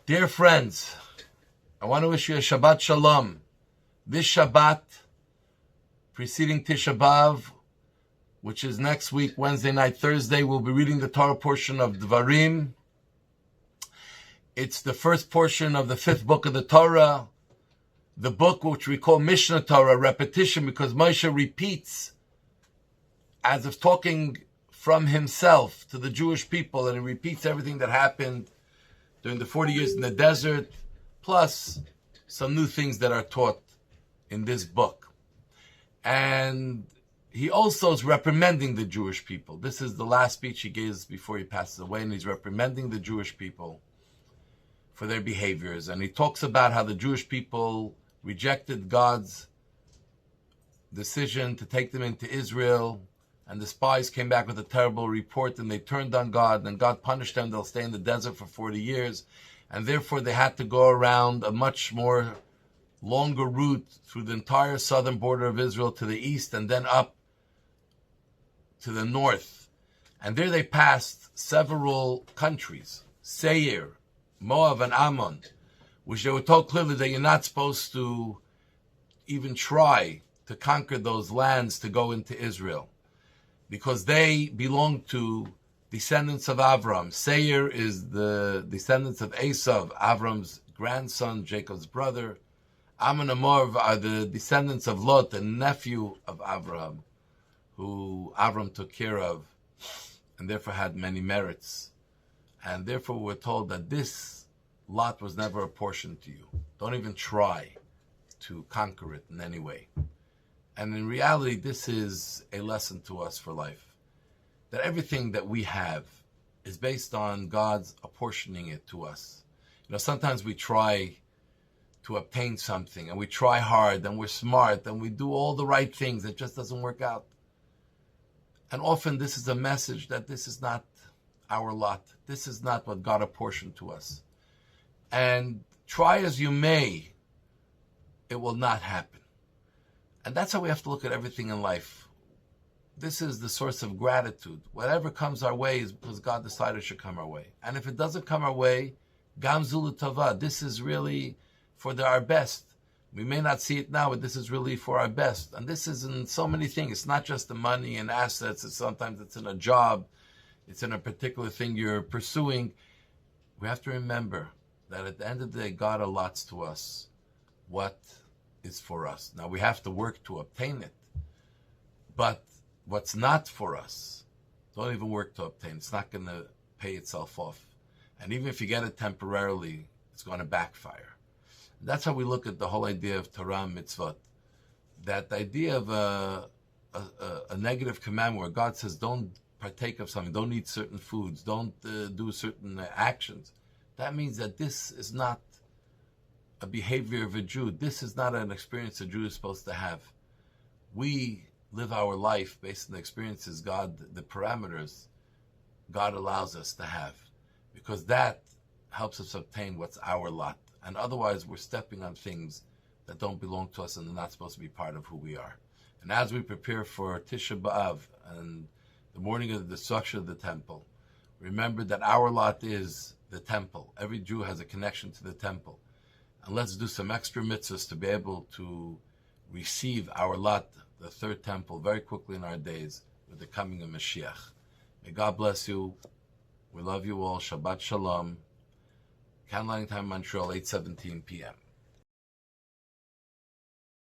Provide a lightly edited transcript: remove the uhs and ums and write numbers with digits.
Dear friends, I want to wish you a Shabbat Shalom. This Shabbat, preceding Tisha B'Av, which is next week, Wednesday night, Thursday, we'll be reading the Torah portion of Devorim. It's the first portion of the fifth book of the Torah, the book which we call Mishnah Torah, repetition, because Moshe repeats as if talking from himself to the Jewish people, and he repeats everything that happened during the 40 years in the desert, plus some new things that are taught in this book. And he also is reprimanding the Jewish people. This is the last speech he gives before he passes away, and he's reprimanding the Jewish people for their behaviors. And he talks about how the Jewish people rejected God's decision to take them into Israel, and the spies came back with a terrible report, and they turned on God, and God punished them. They'll stay in the desert for 40 years, and therefore they had to go around a much more longer route through the entire southern border of Israel to the east, and then up to the north. And there they passed several countries, Seir, Moab, and Ammon, which they were told clearly that you're not supposed to even try to conquer those lands to go into Israel, because they belong to descendants of Avram. Seir is the descendants of Esav, Avram's grandson, Jacob's brother. Ammon and Moab are the descendants of Lot, the nephew of Avram, who Avram took care of, and therefore had many merits. And therefore we're told that this lot was never apportioned to you. Don't even try to conquer it in any way. And in reality, this is a lesson to us for life, that everything that we have is based on God's apportioning it to us. You know, sometimes we try to obtain something, and we try hard, and we're smart, and we do all the right things. It just doesn't work out. And often this is a message that this is not our lot. This is not what God apportioned to us. And try as you may, it will not happen. And that's how we have to look at everything in life. This is the source of gratitude. Whatever comes our way is because God decided it should come our way. And if it doesn't come our way, Gam Zu L'Tova, this is really for our best. We may not see it now, but this is really for our best. And this is in so many things. It's not just the money and assets. Sometimes it's in a job. It's in a particular thing you're pursuing. We have to remember that at the end of the day, God allots to us what is for us. Now we have to work to obtain it. But what's not for us, don't even work to obtain. It's not going to pay itself off. And even if you get it temporarily, it's going to backfire. And that's how we look at the whole idea of Torah and mitzvot. That the idea of a negative commandment where God says don't partake of something, don't eat certain foods, don't do certain actions. That means that this is not a behavior of a Jew. This is not an experience a Jew is supposed to have. We live our life based on the experiences God, the parameters God allows us to have, because that helps us obtain what's our lot. And otherwise we're stepping on things that don't belong to us and they're not supposed to be part of who we are. And as we prepare for Tisha B'Av and the morning of the destruction of the temple, remember that our lot is the temple. Every Jew has a connection to the temple. And let's do some extra mitzvahs to be able to receive our lot, the third temple, very quickly in our days with the coming of Mashiach. May God bless you. We love you all. Shabbat Shalom. Candlelighting time, Montreal, 8:17 p.m.